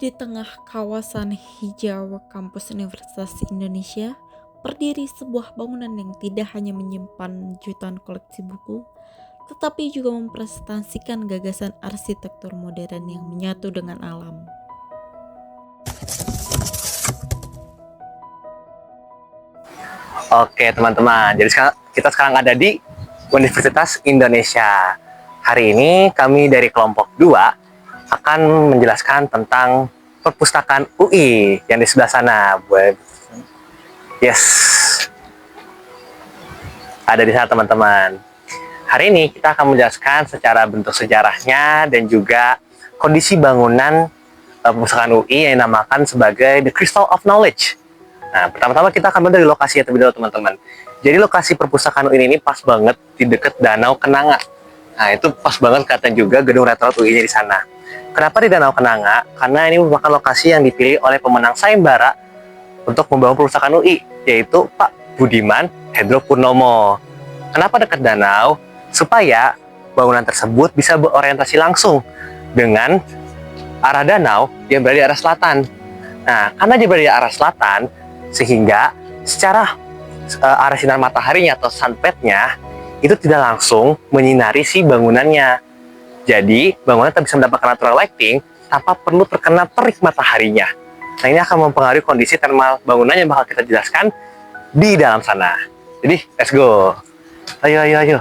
Di tengah kawasan hijau kampus Universitas Indonesia, berdiri sebuah bangunan yang tidak hanya menyimpan jutaan koleksi buku, tetapi juga mempresentasikan gagasan arsitektur modern yang menyatu dengan alam. Oke teman-teman, jadi kita sekarang ada di Universitas Indonesia. Hari ini kami dari kelompok 2 akan menjelaskan tentang perpustakaan UI yang di sebelah sana. Yes, ada di sana teman-teman. Hari ini kita akan menjelaskan secara bentuk sejarahnya dan juga kondisi bangunan perpustakaan UI yang dinamakan sebagai The Crystal of Knowledge. Nah, pertama-tama kita akan mulai dari lokasi terlebih dahulu teman-teman. Jadi lokasi perpustakaan UI ini pas banget di dekat Danau Kenanga. Nah, itu pas banget katanya juga gedung retro UI-nya di sana. Kenapa di Danau Kenanga? Karena ini merupakan lokasi yang dipilih oleh pemenang sayembara untuk membangun perpustakaan UI, yaitu Pak Budiman Hendropurnomo. Kenapa dekat danau? Supaya bangunan tersebut bisa berorientasi langsung dengan arah danau yang berada di arah selatan. Nah, karena dia berada di arah selatan, sehingga secara arah sinar mataharinya atau sunpadnya itu tidak langsung menyinari si bangunannya. Jadi, bangunan tak bisa mendapatkan natural lighting tanpa perlu terkena terik mataharinya. Nah, ini akan mempengaruhi kondisi thermal bangunan yang bakal kita jelaskan di dalam sana. Jadi, let's go. Ayo.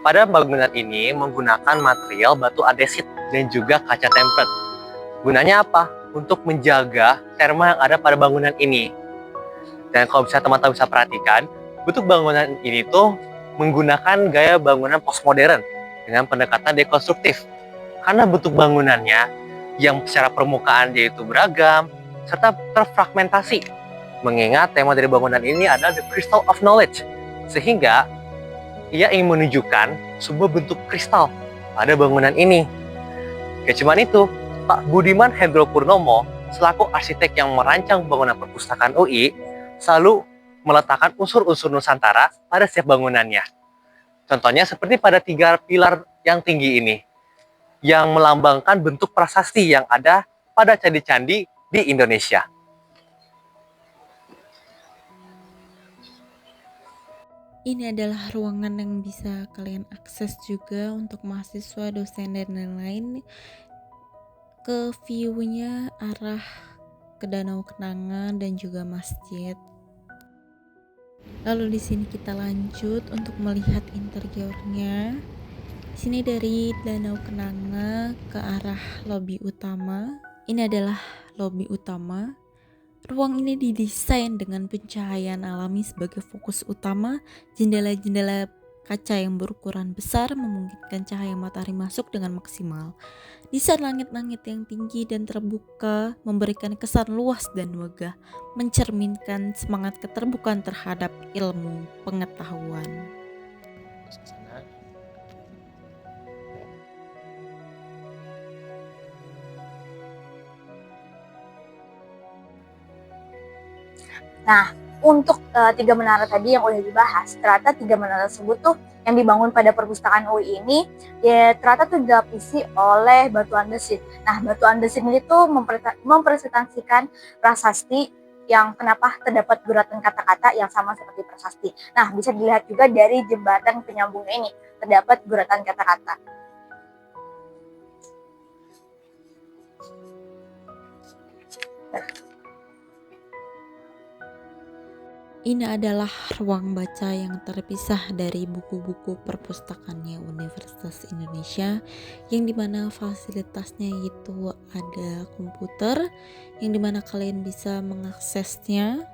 Pada bangunan ini menggunakan material batu andesit dan juga kaca tempered. Gunanya apa? Untuk menjaga terma yang ada pada bangunan ini. Dan kalau bisa teman-teman bisa perhatikan, bentuk bangunan ini tuh menggunakan gaya bangunan postmodern dengan pendekatan dekonstruktif. Karena bentuk bangunannya yang secara permukaan yaitu beragam serta terfragmentasi. Mengingat tema dari bangunan ini adalah The Crystal of Knowledge, sehingga ia ingin menunjukkan sebuah bentuk kristal pada bangunan ini. Gak cuma itu, Pak Budiman Hendropurnomo selaku arsitek yang merancang bangunan perpustakaan UI selalu meletakkan unsur-unsur Nusantara pada setiap bangunannya. Contohnya seperti pada 3 pilar yang tinggi ini, yang melambangkan bentuk prasasti yang ada pada candi-candi di Indonesia. Ini adalah ruangan yang bisa kalian akses juga untuk mahasiswa, dosen, dan lain-lain. Ke view-nya arah ke Danau Kenanga dan juga masjid. Lalu di sini kita lanjut untuk melihat interiornya. Di sini dari Danau Kenanga ke arah lobi utama. Ini adalah lobi utama. Ruang ini didesain dengan pencahayaan alami sebagai fokus utama. Jendela-jendela kaca yang berukuran besar memungkinkan cahaya matahari masuk dengan maksimal. Desain langit-langit yang tinggi dan terbuka memberikan kesan luas dan megah, mencerminkan semangat keterbukaan terhadap ilmu pengetahuan. Nah, untuk 3 menara tadi yang udah dibahas, ternyata 3 menara tersebut tuh yang dibangun pada perpustakaan UI ini ya ternyata tuh dilapisi oleh batu andesit. Nah, batu andesit ini tuh mempresentasikan prasasti yang kenapa terdapat guratan kata-kata yang sama seperti prasasti. Nah, bisa dilihat juga dari jembatan penyambung ini terdapat guratan kata-kata. Ini adalah ruang baca yang terpisah dari buku-buku perpustakaannya Universitas Indonesia, yang dimana fasilitasnya itu ada komputer, yang dimana kalian bisa mengaksesnya.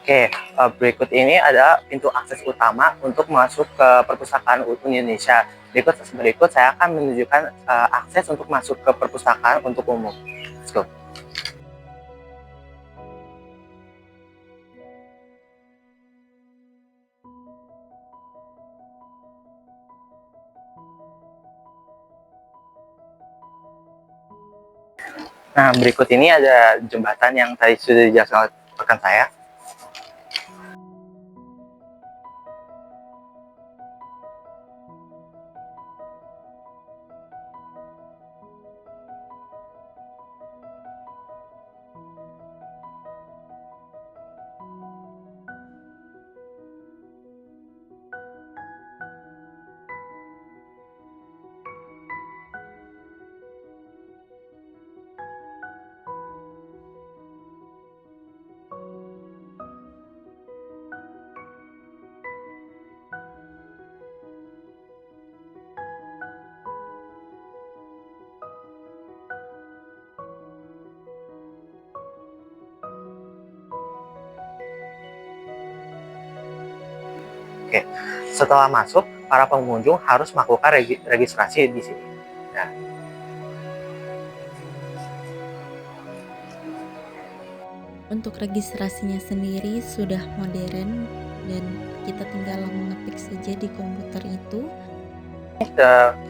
Oke, berikut ini ada pintu akses utama untuk masuk ke perpustakaan Indonesia. Berikut saya akan menunjukkan akses untuk masuk ke perpustakaan untuk umum. Let's go. Nah, berikut ini ada jembatan yang tadi sudah dijelaskan oleh rekan saya. Oke, setelah masuk, para pengunjung harus melakukan registrasi di sini. Nah, Untuk registrasinya sendiri sudah modern dan kita tinggal mengetik saja di komputer itu.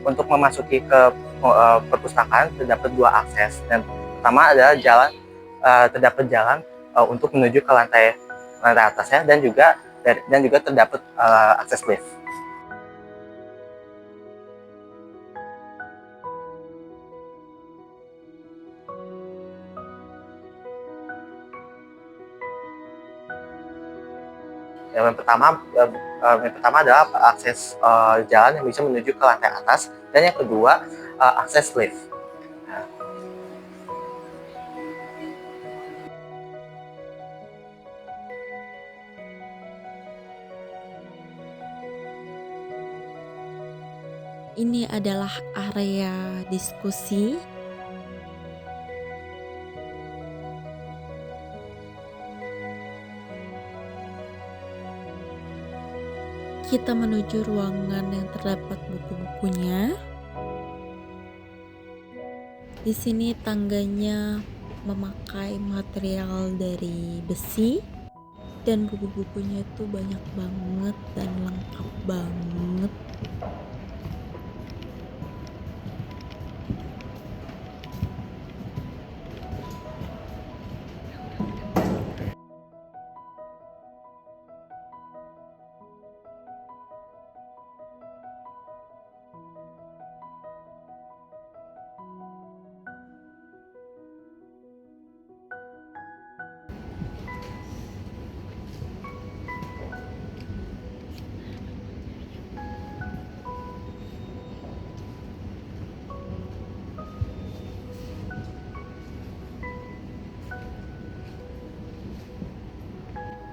untuk memasuki ke perpustakaan terdapat dua akses, dan pertama adalah terdapat jalan untuk menuju ke lantai atasnya, dan juga terdapat akses lift. Yang pertama adalah akses jalan yang bisa menuju ke lantai atas, dan yang kedua akses lift. Ini adalah area diskusi. Kita menuju ruangan yang terdapat buku-bukunya. Di sini tangganya memakai material dari besi dan buku-bukunya itu banyak banget dan lengkap banget.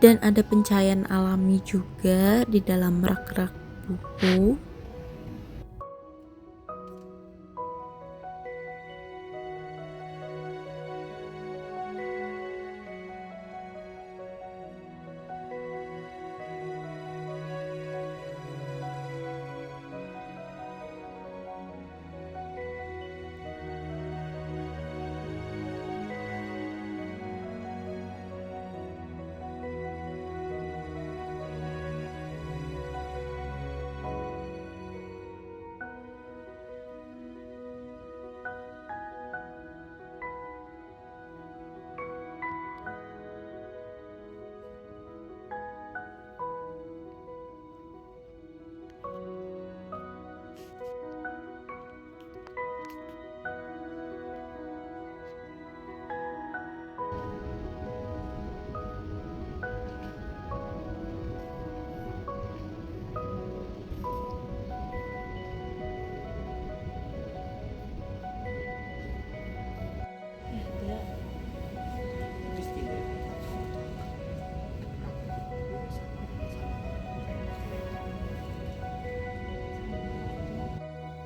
Dan ada pencahayaan alami juga di dalam rak-rak buku.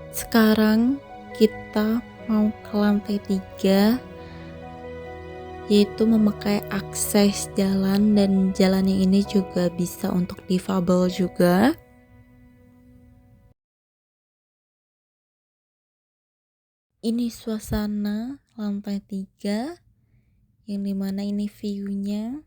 Sekarang kita mau ke lantai 3, yaitu memakai akses jalan, dan jalannya ini juga bisa untuk difabel juga. Ini suasana lantai 3, yang dimana ini view-nya.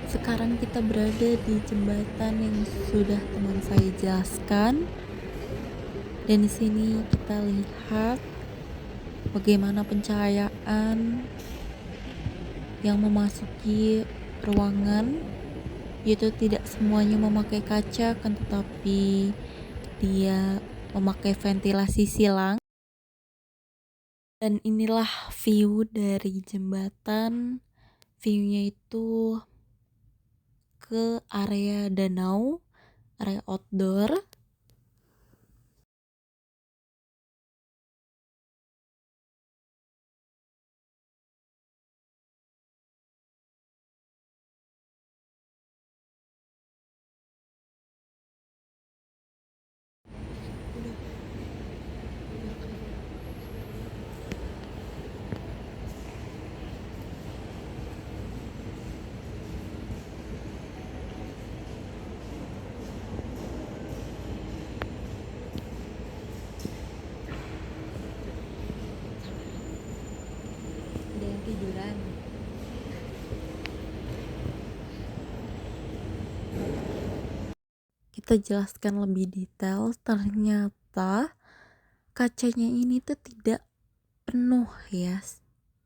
Sekarang kita berada di jembatan yang sudah teman saya jelaskan. Dan di sini kita lihat bagaimana pencahayaan yang memasuki ruangan, yaitu tidak semuanya memakai kaca, kan tetapi dia memakai ventilasi silang. Dan inilah view dari jembatan. View-nya itu ke area danau, area outdoor. ketiduran. Kita jelaskan lebih detail, ternyata kacanya ini tuh tidak penuh ya,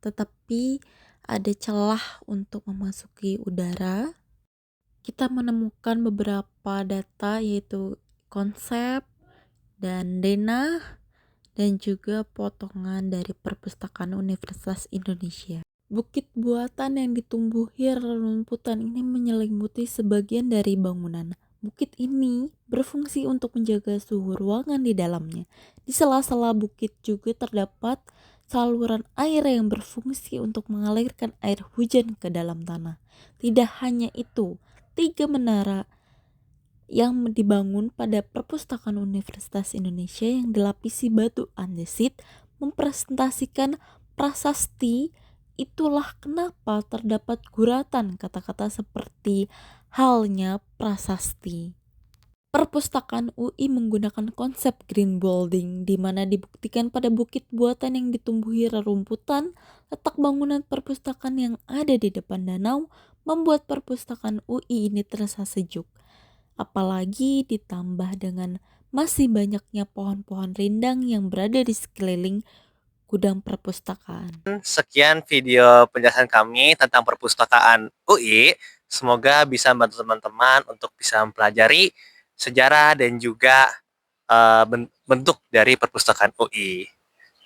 tetapi ada celah untuk memasuki udara. Kita menemukan beberapa data yaitu konsep dan denah dan juga potongan dari Perpustakaan Universitas Indonesia. Bukit buatan yang ditumbuhi rerumputan ini menyelimuti sebagian dari bangunan. Bukit ini berfungsi untuk menjaga suhu ruangan di dalamnya. Di sela-sela bukit juga terdapat saluran air yang berfungsi untuk mengalirkan air hujan ke dalam tanah. Tidak hanya itu, 3 menara yang dibangun pada Perpustakaan Universitas Indonesia yang dilapisi batu andesit mempresentasikan prasasti. Itulah kenapa terdapat guratan kata-kata seperti halnya prasasti. Perpustakaan UI menggunakan konsep green building, di mana dibuktikan pada bukit buatan yang ditumbuhi rerumputan, letak bangunan perpustakaan yang ada di depan danau membuat perpustakaan UI ini terasa sejuk. Apalagi ditambah dengan masih banyaknya pohon-pohon rindang yang berada di sekeliling gudang perpustakaan. Sekian video penjelasan kami tentang perpustakaan UI. Semoga bisa membantu teman-teman untuk bisa mempelajari sejarah dan juga bentuk dari perpustakaan UI.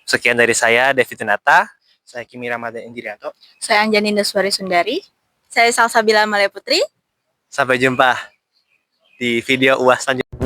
Sekian dari saya, David Tinata. Saya Kimi Ramadhan Indrianto. Saya Anjani Daswari Sundari. Saya Salsabila Malaya Putri. Sampai jumpa di video UAS selanjutnya.